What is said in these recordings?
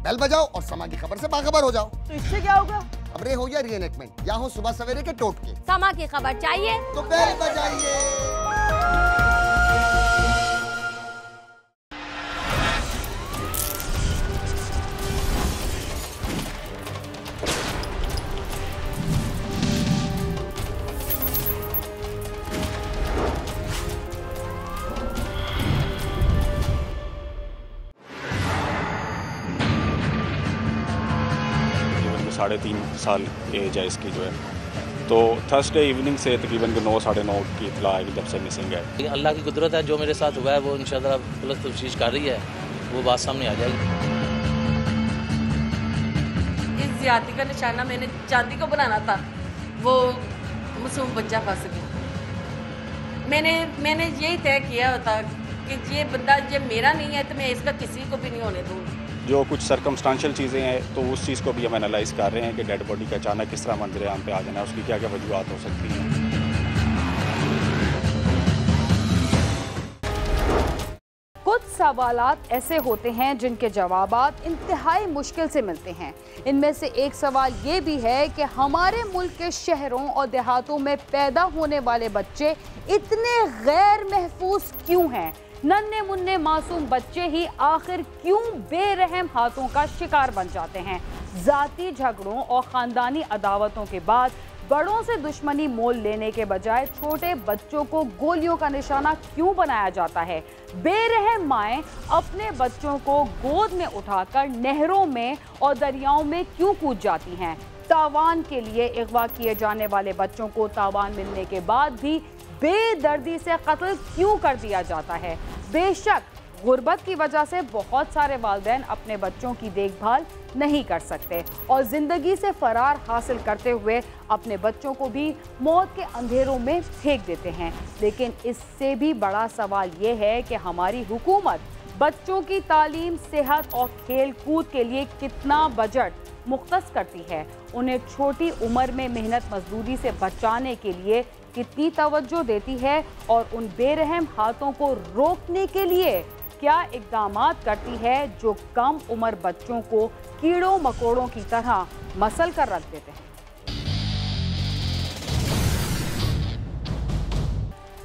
Bell बजाओ और समा की खबर से बाखबर हो जाओ। तो इससे क्या होगा? खबरें हो या रीएनेक्टमेंट या हो सुबह सवेरे के टोटके, समा की खबर चाहिए तो बेल बजाइए। तकरीबन 3.5 साल एज है इसकी जो है। तो थर्सडे इवनिंग से तकरीबन 9 साढ़े 9 की इत्तला है कि जब से मिसिंग है। अल्लाह की कुदरत है, जो मेरे साथ हुआ है वो इंशाअल्लाह पुलिस तफ्तीश कर रही है, वो बात सामने आ जाएगी। इस ज्यादती का निशाना मैंने चांदी को बनाना था, वो मासूम बच्चा फंस गया। मैंने यही तय किया होता कि ये बंदा ये मेरा नहीं है तो मैं इसका किसी को भी नहीं होने दूँगी। जो कुछ सर्कमस्टांशियल चीज़ें हैं तो उस चीज़ को भी हम एनालाइज कर रहे हैं कि डेड बॉडी का अचानक किस तरह मंजर आम पे आ जाना है, उसकी क्या क्या वजूहत हो सकती हैं। कुछ सवालात ऐसे होते हैं जिनके जवाबात इंतहाई मुश्किल से मिलते हैं। इनमें से एक सवाल ये भी है कि हमारे मुल्क के शहरों और देहातों में पैदा होने वाले बच्चे इतने गैर महफूज क्यों हैं? नन्हे मुन्ने मासूम बच्चे ही आखिर क्यों बेरहम हाथों का शिकार बन जाते हैं? जाती झगड़ों और ख़ानदानी अदावतों के बाद बड़ों से दुश्मनी मोल लेने के बजाय छोटे बच्चों को गोलियों का निशाना क्यों बनाया जाता है? बेरहम माएँ अपने बच्चों को गोद में उठाकर नहरों में और दरियाओं में क्यों कूद जाती हैं? तावान के लिए अगवा किए जाने वाले बच्चों को तावान मिलने के बाद भी बेदर्दी से कत्ल क्यों कर दिया जाता है? बेशक गुर्बत की वजह से बहुत सारे वालिदैन अपने बच्चों की देखभाल नहीं कर सकते और ज़िंदगी से फरार हासिल करते हुए अपने बच्चों को भी मौत के अंधेरों में फेंक देते हैं। लेकिन इससे भी बड़ा सवाल ये है कि हमारी हुकूमत बच्चों की तालीम, सेहत और खेल कूद के लिए कितना बजट मुख्तस करती है? उन्हें छोटी उम्र में मेहनत मजदूरी से बचाने के लिए कितनी तवज्जो देती है और उन बेरहम हाथों को रोकने के लिए क्या इक़दामात करती है जो कम उम्र बच्चों को कीड़ों मकोड़ों की तरह मसल कर रख देते हैं?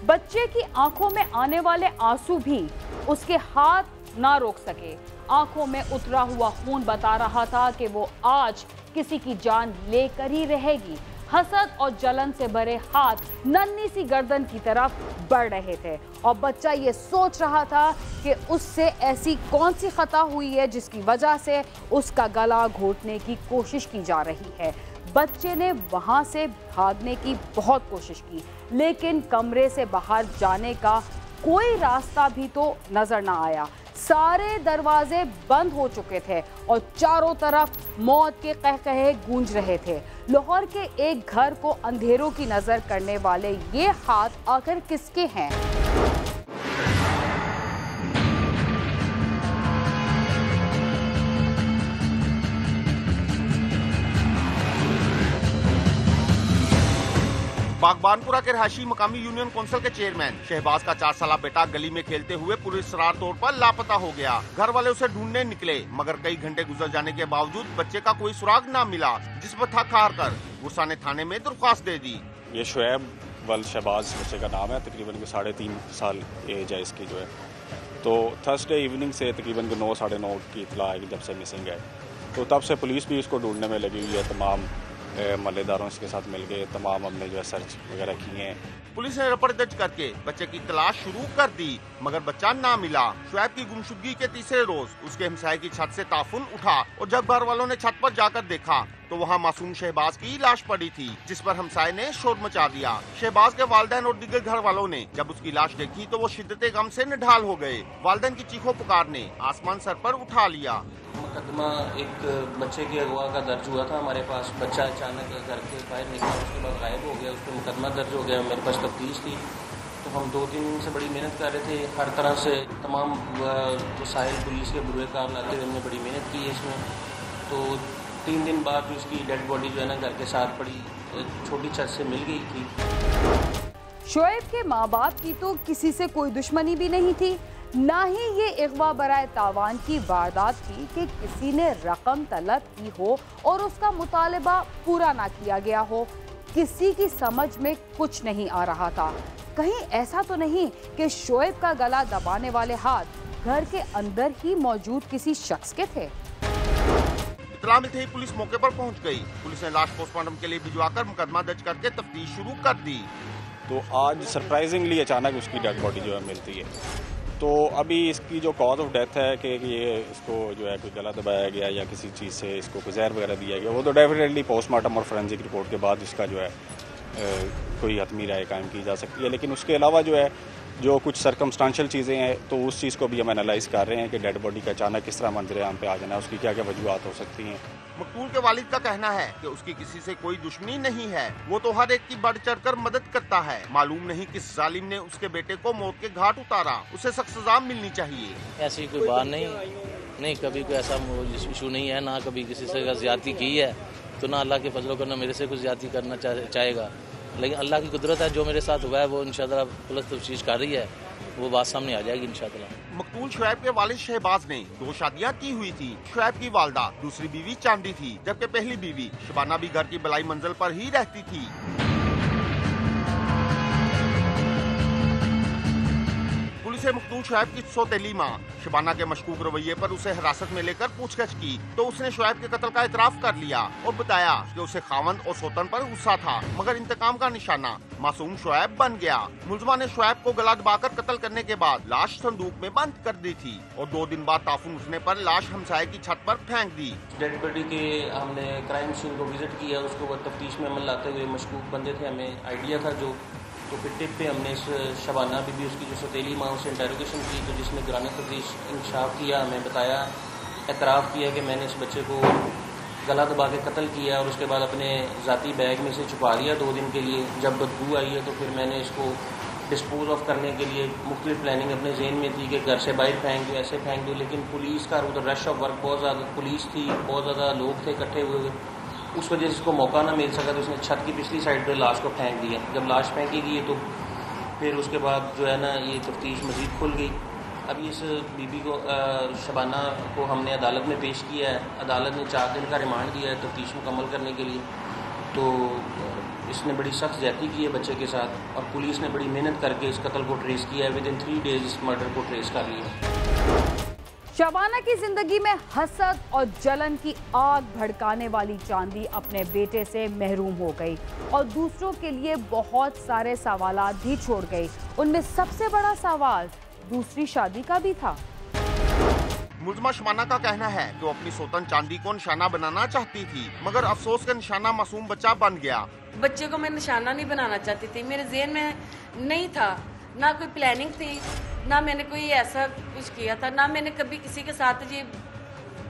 बच्चे की आंखों में आने वाले आंसू भी उसके हाथ ना रोक सके। आंखों में उतरा हुआ खून बता रहा था कि वो आज किसी की जान लेकर ही रहेगी। हसद और जलन से भरे हाथ नन्ही सी गर्दन की तरफ बढ़ रहे थे और बच्चा ये सोच रहा था कि उससे ऐसी कौन सी खता हुई है जिसकी वजह से उसका गला घोटने की कोशिश की जा रही है। बच्चे ने वहां से भागने की बहुत कोशिश की, लेकिन कमरे से बाहर जाने का कोई रास्ता भी तो नजर ना आया। सारे दरवाजे बंद हो चुके थे और चारों तरफ मौत के कहकहे गूंज रहे थे। लाहौर के एक घर को अंधेरों की नजर करने वाले ये हाथ आखिर किसके हैं? बागबानपुरा के रहायशी मकामी यूनियन काउंसिल के चेयरमैन शहबाज का 4 साला बेटा गली में खेलते हुए पुरअसरार तौर पर लापता हो गया। घर वाले उसे ढूंढने निकले मगर कई घंटे गुजर जाने के बावजूद बच्चे का कोई सुराग न मिला, जिस पर थक हार कर गुस्सा ने थाने में दरख्वास्त दे दी। ये शुएब वल शहबाज बच्चे का नाम है, तकरीबन 3.5 साल एज है इसकी जो है। तो थर्सडे इवनिंग से तकरीबन 9 साढ़े 9 की इत्तला है कि जब से मिसिंग है। तो तब से पुलिस भी इसको ढूंढने में लगी हुई है। तमाम मल्लेदारों इसके साथ मिल गए, तमाम हमने जो है सर्च वगैरह किए हैं। पुलिस ने रिपोर्ट दर्ज करके बच्चे की तलाश शुरू कर दी मगर बच्चा ना मिला। शुएब की गुमशुदगी के तीसरे रोज उसके हमसाये की छत से ताफुन उठा और जब घर वालों ने छत पर जाकर देखा तो वहाँ मासूम शहबाज की लाश पड़ी थी, जिस पर हमसाये ने शोर मचा दिया। शहबाज के वालिदैन और दीगर घर वालों ने जब उसकी लाश देखी तो वो शिद्दते गम से निढाल हो गए। वालिदैन की चीखों पुकार ने आसमान सर पर उठा लिया। मुकदमा एक बच्चे के अगवा का दर्ज हुआ था हमारे पास। बच्चा अचानक घर के बाहर निकला, उसके बाद गायब हो गया। उस पर मुकदमा दर्ज हो गया। मेरे पास तफ्तीश थी तो हम 2-3 दिन से बड़ी मेहनत कर रहे थे। हर तरह से तमाम वसाइल पुलिस के बुरे कार लाते हुए हमने बड़ी मेहनत की है इसमें। तो 3 दिन बाद उसकी डेड बॉडी जो है ना घर के साथ पड़ी छोटी छत से मिल गई थी। शोएब के माँ बाप की तो किसी से कोई दुश्मनी भी नहीं थी, ना ही ये अगवा बराए तावान की वारदात थी कि किसी ने रकम तलब की हो और उसका मुतालबा पूरा ना किया गया हो। किसी की समझ में कुछ नहीं आ रहा था। कहीं ऐसा तो नहीं कि शोएब का गला दबाने वाले हाथ घर के अंदर ही मौजूद किसी शख्स के थे। इत्तला मिलते ही पुलिस मौके पर पहुंच गई। पुलिस ने लाश पोस्टमार्टम के लिए भिजवाकर मुकदमा दर्ज करके तफ्तीश शुरू कर दी। तो आज सरप्राइजिंगली अचानक उसकी डेड बॉडी जो है मिलती है। तो अभी इसकी जो कॉज ऑफ डेथ है कि ये इसको जो है कोई गला दबाया गया या किसी चीज़ से इसको कोई जहर वगैरह दिया गया, वो तो डेफिनेटली पोस्टमार्टम और फोरेंसिक रिपोर्ट के बाद इसका जो है कोई हतमी राय कायम की जा सकती है। लेकिन उसके अलावा जो है जो कुछ सर्कमस्टांशियल चीज़ें हैं तो उस चीज़ को भी हम एनालाइज कर रहे हैं कि डेड बॉडी का अचानक किस तरह मंजर आम पे आ जाना, उसकी क्या क्या वजूहत हो सकती हैं। मकतूल के वालिद का कहना है कि उसकी किसी से कोई दुश्मनी नहीं है, वो तो हर एक की बढ़ चढ़कर मदद करता है। मालूम नहीं किस जालिम ने उसके बेटे को मौत के घाट उतारा, उसे सख्त सजा मिलनी चाहिए। ऐसी कोई बात नहीं, कभी कोई ऐसा इशू नहीं है, ना कभी किसी से ज्यादती की है, तो ना अल्लाह के फजलों को ना मेरे से कुछ ज्यादती करना चाहेगा। लेकिन अल्लाह की कुदरत है, जो मेरे साथ हुआ है वो इंशाअल्लाह पुलिस तफ्तीश कर रही है, वो बात सामने आ जाएगी इंशाअल्लाह। मकतूल शुएब के वालिद शहबाज ने 2 शादियां की हुई थी। शुएब की वालदा दूसरी बीवी चांदी थी, जबकि पहली बीवी शबाना भी घर की बलाई मंजिल पर ही रहती थी। पुलिस ने मकतूल शुएब की सौतेली मां शबाना के मशकूक रवैये पर उसे हिरासत में लेकर पूछताछ की तो उसने शुएब के कत्ल का इतराफ कर लिया और बताया कि उसे खावंद और सोतन पर गुस्सा था, मगर इंतकाम का निशाना मासूम शुएब बन गया। मुलजमा ने शुएब को गला दबाकर कत्ल करने के बाद लाश संदूक में बंद कर दी थी और 2 दिन बाद ताफुन उठने पर लाश हमसाये की छत पर फेंक दी। डेड बॉडी के हमने क्राइम सीन को विजिट किया, उसको वो तफ्तीश में अमल लाते हुए मशकूक बंदे थे, हमें आइडिया था जो, तो फिर टिप पे हमने इस शबाना बीबी उसकी जो सौतेली माँ से इंटरोगेशन की, तो जिसने दौरान तफ्तीश इंकशाफ किया, हमें बताया, एतराफ़ किया कि मैंने इस बच्चे को गला दबा के कत्ल किया और उसके बाद अपने ज़ाती बैग में से छुपा लिया 2 दिन के लिए। जब बदबू आई है तो फिर मैंने इसको डिस्पोज ऑफ करने के लिए मुख्तलिफ प्लानिंग अपने जहन में थी कि घर से बाहर फेंक दूँ, ऐसे फेंक दूँ, लेकिन पुलिस का उधर रश ऑफ वर्क, बहुत ज़्यादा पुलिस थी, बहुत ज़्यादा लोग थे इकट्ठे हुए, उस वजह से इसको मौका ना मिल सका, तो उसने छत की पिछली साइड पर लाश को फेंक दिया। जब लाश फेंकी गई तो फिर उसके बाद जो है ना ये तफ्तीश मज़ीद खुल गई। अभी इस बीबी को शबाना को हमने अदालत में पेश किया है, अदालत ने 4 दिन का रिमांड दिया है तफ्तीश मुकम्मल करने के लिए। तो इसने बड़ी सख्त ज्यादती की है बच्चे के साथ और पुलिस ने बड़ी मेहनत करके इस कत्ल को ट्रेस किया है, विदिन 3 डेज इस मर्डर को ट्रेस कर लिया। शबाना की जिंदगी में हसद और जलन की आग भड़काने वाली चांदी अपने बेटे से महरूम हो गई और दूसरों के लिए बहुत सारे सवालात भी छोड़ गई। उनमें सबसे बड़ा सवाल दूसरी शादी का भी था। मुलजमा शबाना का कहना है कि वो अपनी सोतन चांदी को निशाना बनाना चाहती थी, मगर अफसोस का निशाना मासूम बच्चा बन गया। बच्चे को मैं निशाना नहीं बनाना चाहती थी, मेरे ज़हन में नहीं था, ना कोई प्लानिंग थी, ना मैंने कोई ऐसा कुछ किया था, ना मैंने कभी किसी के साथ ये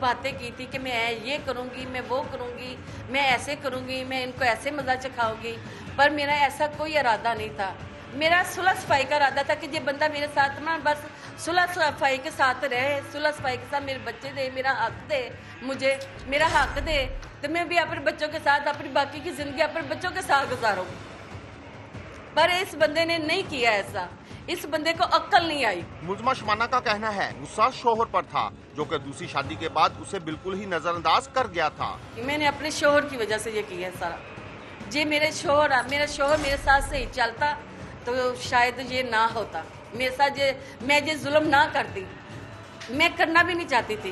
बातें की थी कि मैं ये करूँगी, मैं वो करूँगी, मैं ऐसे करूँगी, मैं इनको ऐसे मज़ा चखाऊँगी, पर मेरा ऐसा कोई इरादा नहीं था। मेरा सुलह सफाई का इरादा था कि ये बंदा मेरे साथ ना बस सुलह सफाई के साथ रहे, सुलह सफाई के साथ मेरे बच्चे दे, मेरा हक दे, मुझे मेरा हक दे, तो मैं भी अपने बच्चों के साथ अपनी बाकी की ज़िंदगी अपने बच्चों के साथ गुजारूँगी। पर इस बंदे ने नहीं किया ऐसा, इस बंदे को अक्ल नहीं आई। मुलजमा शबाना का कहना है गुस्सा शोहर पर था, जो कि दूसरी शादी के बाद उसे बिल्कुल ही नजरअंदाज कर गया था। मैंने अपने शोहर की वजह से ये किया है सारा। जे मेरा शोहर मेरे साथ सही चलता तो शायद ये ना होता, मेरे साथ मैं ये जुल्म ना करती, मैं करना भी नहीं चाहती थी।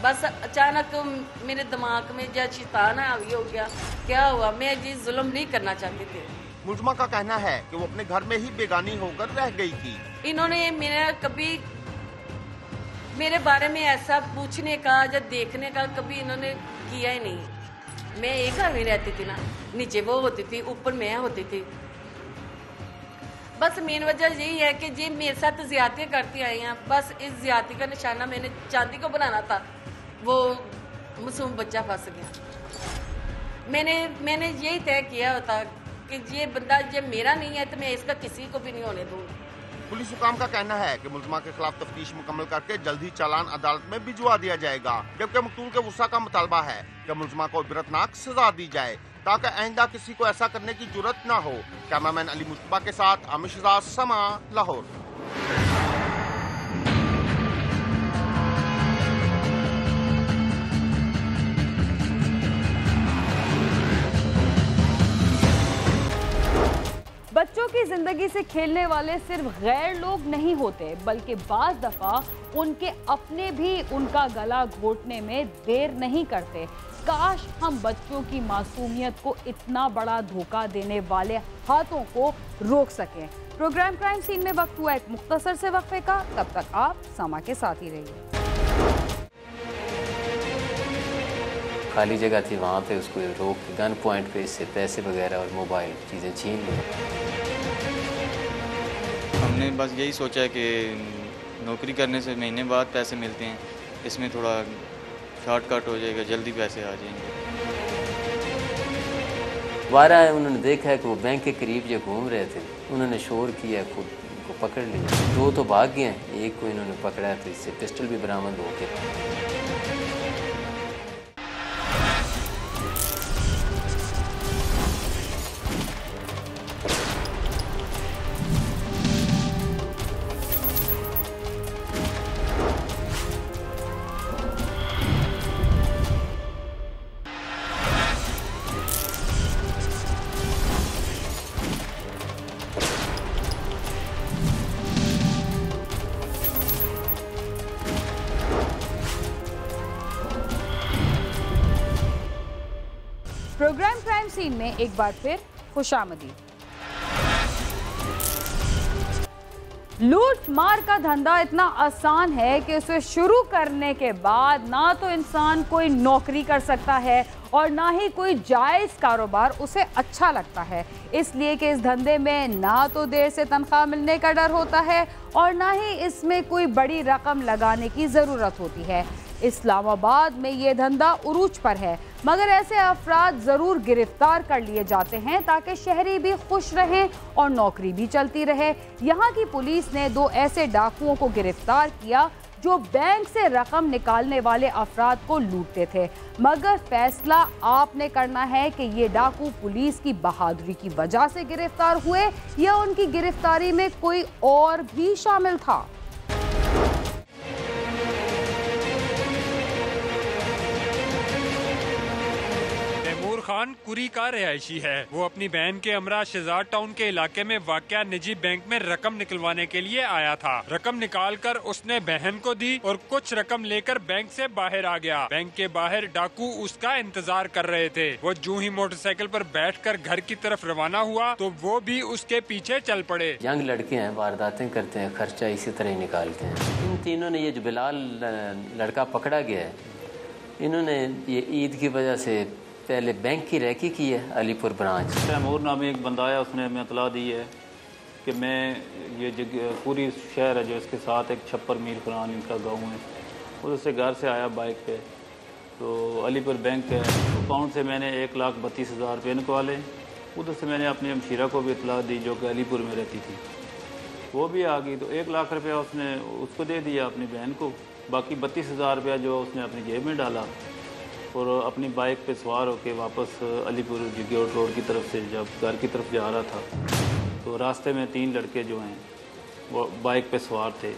बस अचानक मेरे दिमाग में जब शैतान हावी हो गया, क्या हुआ, मैं ये जुल्म नहीं करना चाहती थी। मुलजमा का कहना है कि वो अपने घर में ही बेगानी होकर रह गई थी। इन्होंने मेरा कभी मेरे बारे में ऐसा पूछने का या देखने का कभी इन्होंने किया ही नहीं। मैं एक घर में रहती थी ना, नीचे वो होती थी, ऊपर मैं होती थी। बस मेन वजह यही है कि जी मेरे साथ ज्यादतियाँ करती आई हैं, बस इस ज्यादती का निशाना मैंने चांदी को बनाना था, वो मासूम बच्चा फंस गया। मैंने यही तय किया होता कि ये बंदा जब मेरा नहीं है तो मैं इसका किसी को भी नहीं होने दूँगी। पुलिस हुकाम का कहना है कि मुलजमा के खिलाफ तफ्तीश मुकम्मल करके जल्द ही चालान अदालत में भिजवा दिया जाएगा, जबकि मकतूल के वुसा का मुतालबा है कि मुलजमा को इबरतनाक सजा दी जाए ताकि आइंदा किसी को ऐसा करने की जुर्रत न हो। कैमरामैन अली मुस्तफा के साथ आमिर शहजाद, समा, लाहौर। जिंदगी से खेलने वाले सिर्फ गैर लोग नहीं होते, बल्कि बाज दफा उनके अपने भी उनका गला घोटने में देर नहीं करते। काश हम बच्चों की मासूमियत को इतना बड़ा धोखा देने वाले हाथों को रोक सकें। प्रोग्राम क्राइम सीन में वक्त हुआ एक मुख्तसर से वक्फे का, तब तक आप समा के साथ ही रहिए। खाली जगह थी, वहाँ पे उसको रोक के गन पॉइंट पे इससे पैसे वगैरह और मोबाइल चीज़ें छीन ली। हमने बस यही सोचा है कि नौकरी करने से महीने बाद पैसे मिलते हैं, इसमें थोड़ा शॉर्टकट हो जाएगा, जल्दी पैसे आ जाएंगे। दोबारा उन्होंने देखा है कि वो बैंक के करीब जो घूम रहे थे, उन्होंने शोर किया, खुद को पकड़ लिया। 2 तो भाग गए हैं, एक को इन्होंने पकड़ा तो इससे पिस्टल भी बरामद हो गया। प्रोग्राम क्राइम सीन में एक बार फिर खुशामदी। लूट मार का धंधा इतना आसान है कि उसे शुरू करने के बाद ना तो इंसान कोई नौकरी कर सकता है और ना ही कोई जायज़ कारोबार उसे अच्छा लगता है, इसलिए कि इस धंधे में ना तो देर से तनख्वाह मिलने का डर होता है और ना ही इसमें कोई बड़ी रकम लगाने की ज़रूरत होती है। इस्लामाबाद में ये धंधा उरूज पर है, मगर ऐसे अफराद ज़रूर गिरफ्तार कर लिए जाते हैं ताकि शहरी भी खुश रहें और नौकरी भी चलती रहे। यहाँ की पुलिस ने 2 ऐसे डाकुओं को गिरफ्तार किया जो बैंक से रकम निकालने वाले अफराद को लूटते थे, मगर फैसला आपने करना है कि ये डाकू पुलिस की बहादुरी की वजह से गिरफ्तार हुए या उनकी गिरफ्तारी में कोई और भी शामिल था। खान कुरी का रिहायशी है। वो अपनी बहन के हमरा शहजाद टाउन के इलाके में वाक़या निजी बैंक में रकम निकलवाने के लिए आया था। रकम निकालकर उसने बहन को दी और कुछ रकम लेकर बैंक से बाहर आ गया। बैंक के बाहर डाकू उसका इंतजार कर रहे थे। वो जूं ही मोटरसाइकिल पर बैठकर घर की तरफ रवाना हुआ तो वो भी उसके पीछे चल पड़े। यंग लड़के हैं, वारदातें करते हैं, खर्चा इसी तरह ही निकालते हैं। इन तीनों ने, ये जो बिलाल लड़का पकड़ा गया है, इन्होंने ये ईद की वजह से पहले बैंक की रैकी की है अलीपुर ब्रांच। तैमूर नामी एक बंदा आया, उसने हमें इतला दी है कि मैं ये पूरी शहर है जो इसके साथ एक छप्पर मील फलान इनका गांव है, उधर से घर से आया बाइक पे, तो अलीपुर बैंक है अकाउंट से मैंने 1,32,000 रुपये निकाले। उधर से मैंने अपनी हमशीरा को भी इतला दी जो कि अलीपुर में रहती थी, वो भी आ गई, तो 1 लाख रुपया उसने उसको दे दिया अपनी बहन को। बाकी 32,000 रुपया जो उसने अपनी जेब में डाला और अपनी बाइक पे सवार होकर वापस अलीपुर जिगोट रोड की तरफ से जब घर की तरफ जा रहा था तो रास्ते में 3 लड़के जो हैं वो बाइक पे सवार थे।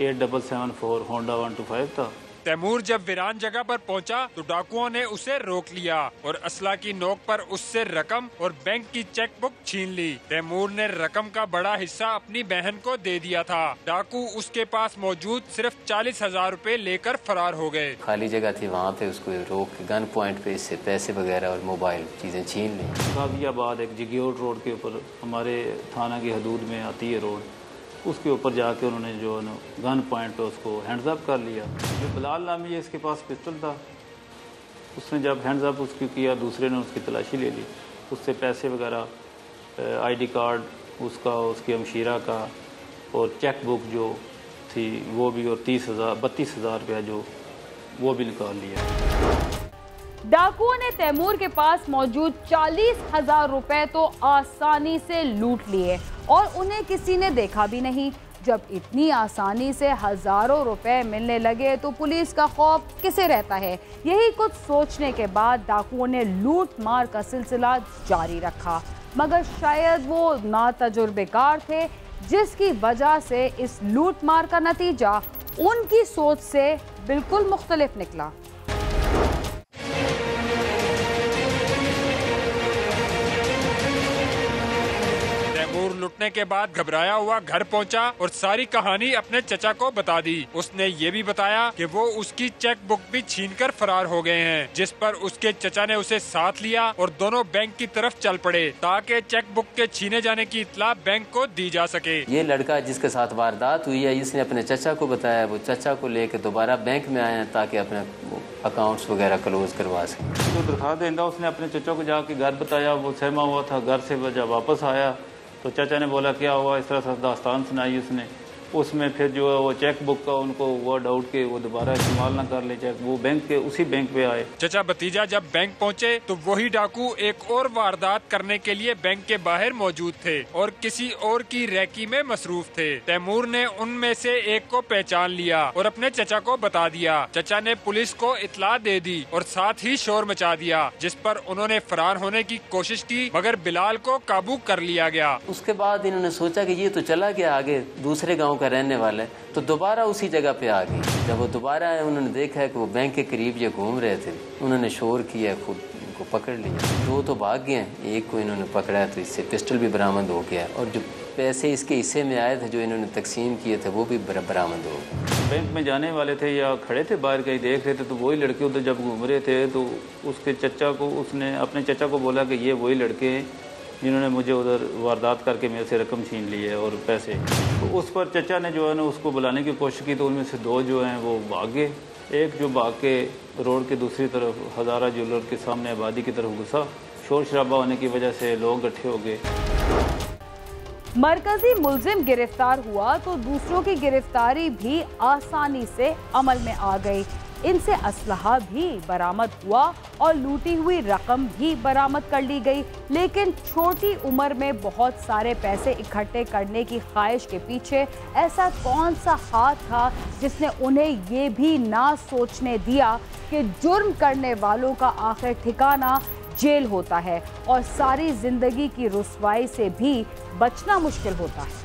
8774 होंडा 125 था। तैमूर जब वीरान जगह पर पहुंचा तो डाकुओं ने उसे रोक लिया और असला की नोक पर उससे रकम और बैंक की चेक बुक छीन ली। तैमूर ने रकम का बड़ा हिस्सा अपनी बहन को दे दिया था। डाकू उसके पास मौजूद सिर्फ 40,000 रुपए लेकर फरार हो गए। खाली जगह थी, वहाँ पे उसको रोक के गन पॉइंट पे इससे पैसे वगैरह और मोबाइल चीज़ें छीन ली। गाजियाबाद एक जिगोट रोड के ऊपर हमारे थाना की हदूद में आती है रोड, उसके ऊपर जाके उन्होंने जो है ना गन पॉइंट पे उसको हैंड्स अप कर लिया। जो बिलाल नामी है इसके पास पिस्टल था, उसने जब हैंड्स अप उसकी किया दूसरे ने उसकी तलाशी ले ली, उससे पैसे वगैरह आईडी कार्ड उसका, उसकी हमशीरा का और चेक बुक जो थी वो भी, और 32,000 रुपया जो वो भी निकाल लिया। डाकुओं ने तैमूर के पास मौजूद 40,000 रुपए तो आसानी से लूट लिए और उन्हें किसी ने देखा भी नहीं। जब इतनी आसानी से हजारों रुपए मिलने लगे तो पुलिस का खौफ किसे रहता है। यही कुछ सोचने के बाद डाकुओं ने लूट मार का सिलसिला जारी रखा, मगर शायद वो नातजुर्बेकार थे जिसकी वजह से इस लूट मार का नतीजा उनकी सोच से बिल्कुल मुख्तलिफ निकला। तैमूर लुटने के बाद घबराया हुआ घर पहुंचा और सारी कहानी अपने चचा को बता दी। उसने ये भी बताया कि वो उसकी चेक बुक भी छीनकर फरार हो गए हैं, जिस पर उसके चचा ने उसे साथ लिया और दोनों बैंक की तरफ चल पड़े ताकि चेक बुक के छीने जाने की इत्तला बैंक को दी जा सके। ये लड़का जिसके साथ वारदात हुई है, इसने अपने चचा को बताया, वो चचा को लेकर दोबारा बैंक में आए हैं ताकि अपने अकाउंट्स वगैरह क्लोज करवा सकें। तो दरख्वास्त देंदा उसने अपने चचा को जाके घर बताया, वो सहमा हुआ था। घर से जब वापस आया तो चाचा ने बोला क्या हुआ, इस तरह से दास्तान सुनाई उसने। उसमें फिर जो है वो चेक बुक का उनको वर्ड आउट के वो दोबारा इस्तेमाल ना कर ले, चेक वो बैंक के उसी बैंक पे आए। चचा भतीजा जब बैंक पहुंचे तो वही डाकू एक और वारदात करने के लिए बैंक के बाहर मौजूद थे और किसी और की रैकी में मसरूफ थे। तैमूर ने उनमें से एक को पहचान लिया और अपने चचा को बता दिया। चचा ने पुलिस को इत्तला दे दी और साथ ही शोर मचा दिया, जिस पर उन्होंने फरार होने की कोशिश की, मगर बिलाल को काबू कर लिया गया। उसके बाद इन्होंने सोचा कि ये तो चला गया आगे दूसरे गांव का रहने वाले, तो दोबारा उसी जगह पे आ गए। जब वो दोबारा आए उन्होंने देखा है कि वो बैंक के करीब ये घूम रहे थे। उन्होंने शोर किया, खुद इनको पकड़ लिया। दो तो भाग गए, एक को इन्होंने पकड़ा है तो इससे पिस्टल भी बरामद हो गया और जो पैसे इसके हिस्से में आए थे जो इन्होंने तकसीम किए थे वो भी बरामद हो गए। बैंक में जाने वाले थे या खड़े थे बाहर कहीं देख रहे थे, तो वही लड़के उधर जब घूम रहे थे तो उसके चचा को, उसने अपने चचा को बोला कि ये वही लड़के हैं जिन्होंने मुझे उधर वारदात करके मेरे से रकम छीन ली है और पैसे। तो उस पर चचा ने जो है ना उसको बुलाने की कोशिश की, तो उनमें से दो जो हैं वो भाग गए। एक जो भाग के रोड के दूसरी तरफ हज़ारा ज्वेलर के सामने आबादी की तरफ घुसा। शोर शराबा होने की वजह से लोग इकट्ठे हो गए। मरकजी मुल्जिम गिरफ्तार हुआ तो दूसरों की गिरफ्तारी भी आसानी से अमल में आ गई। इनसे असलहा भी बरामद हुआ और लूटी हुई रकम भी बरामद कर ली गई। लेकिन छोटी उम्र में बहुत सारे पैसे इकट्ठे करने की ख्वाहिश के पीछे ऐसा कौन सा हाथ था जिसने उन्हें ये भी ना सोचने दिया कि जुर्म करने वालों का आखिर ठिकाना जेल होता है और सारी जिंदगी की रुसवाई से भी बचना मुश्किल होता है।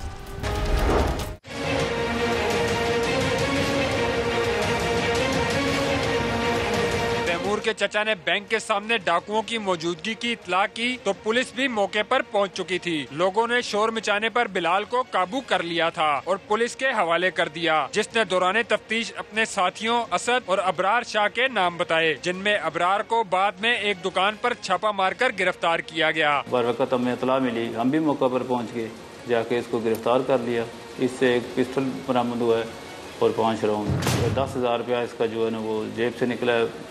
तैमूर के चचा ने बैंक के सामने डाकुओं की मौजूदगी की इत्तला की तो पुलिस भी मौके पर पहुंच चुकी थी। लोगों ने शोर मचाने पर बिलाल को काबू कर लिया था और पुलिस के हवाले कर दिया, जिसने दौरान तफ्तीश अपने साथियों असद और अबरार शाह के नाम बताए, जिनमें अबरार को बाद में एक दुकान पर छापा मारकर गिरफ्तार किया गया। बरवकत हमें इत्तला मिली, हम भी मौका पर पहुँच गए, जाके इसको गिरफ्तार कर लिया। इससे एक पिस्टल बरामद हुआ है और 5 राउंड 10,000 रुपया इसका जो है ना वो जेब से निकला है।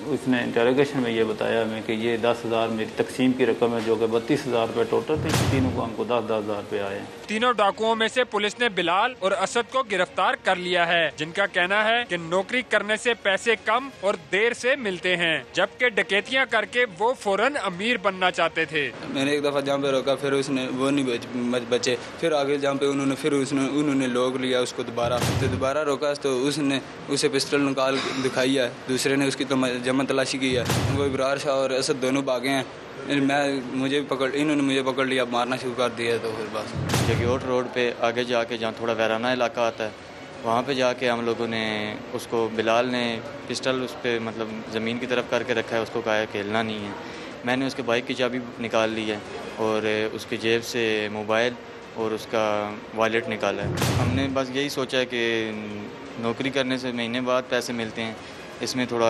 उसने इंटरोगेशन में ये बताया हमें कि ये 10,000 मेरी तकसीम की रकम है, जो कि 32,000 रुपये टोटल थी। तीनों को हमको 10,000 रुपये आए। तीनों डाकुओं में से पुलिस ने बिलाल और असद को गिरफ्तार कर लिया है, जिनका कहना है कि नौकरी करने से पैसे कम और देर से मिलते हैं, जबकि डकैतियां करके वो फौरन अमीर बनना चाहते थे। मैंने एक दफा जहाँ पे रोका, फिर उसने वो नहीं बचे, फिर आगे जहाँ पे उन्होंने लोग लिया उसको दोबारा रोका तो उसने उसे पिस्टल निकाल दिखाई है, दूसरे ने उसकी जमा तलाशी की है। वो इब्रार शाह और असद दोनों भागे हैं। इन्होंने मुझे पकड़ लिया, मारना शुरू कर दिया। तो फिर बस जगोट रोड पे आगे जाके जहाँ थोड़ा वैराना इलाका आता है, वहाँ पे जाके हम लोगों ने उसको, बिलाल ने पिस्टल उस पर मतलब ज़मीन की तरफ करके रखा है, उसको कहा है खेलना नहीं है। मैंने उसके बाइक की चाबी निकाल ली है और उसकी जेब से मोबाइल और उसका वॉलेट निकाला है। हमने बस यही सोचा है कि नौकरी करने से महीने बाद पैसे मिलते हैं, इसमें थोड़ा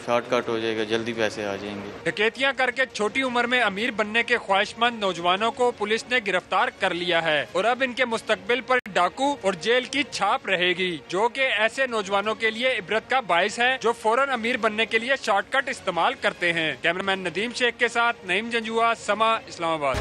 शॉर्टकट हो जाएगा, जल्दी पैसे आ जाएंगे। डकैतियां करके छोटी उम्र में अमीर बनने के ख्वाहिशमंद नौजवानों को पुलिस ने गिरफ्तार कर लिया है और अब इनके मुस्तकबिल पर डाकू और जेल की छाप रहेगी, जो कि ऐसे नौजवानों के लिए इबरत का बाइस है जो फौरन अमीर बनने के लिए शॉर्टकट इस्तेमाल करते हैं। कैमरामैन नदीम शेख के साथ नईम जंजुआ, समा, इस्लामाबाद।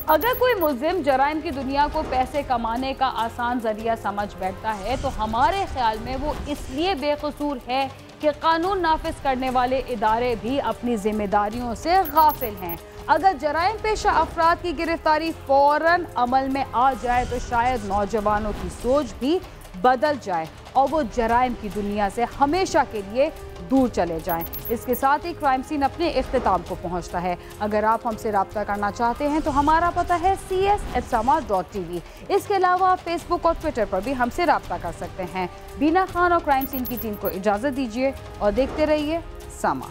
अगर कोई मुल्जिम जराइम की दुनिया को पैसे कमाने का आसान जरिया समझ बैठता है तो हमारे ख्याल में वो इसलिए बेकसूर है कि कानून नाफिज करने वाले इदारे भी अपनी जिम्मेदारियों से गाफिल हैं। अगर जराइम पेशा अफराद की गिरफ्तारी फौरन अमल में आ जाए तो शायद नौजवानों की सोच भी बदल जाए और वो जराइम की दुनिया से हमेशा के लिए दूर चले जाएं। इसके साथ ही क्राइम सीन अपने इख्तिताम को पहुंचता है। अगर आप हमसे रब्ता करना चाहते हैं तो हमारा पता है cs@sama.tv। इसके अलावा आप फेसबुक और ट्विटर पर भी हमसे रब्ता कर सकते हैं। बीना खान और क्राइम सीन की टीम को इजाज़त दीजिए और देखते रहिए समा।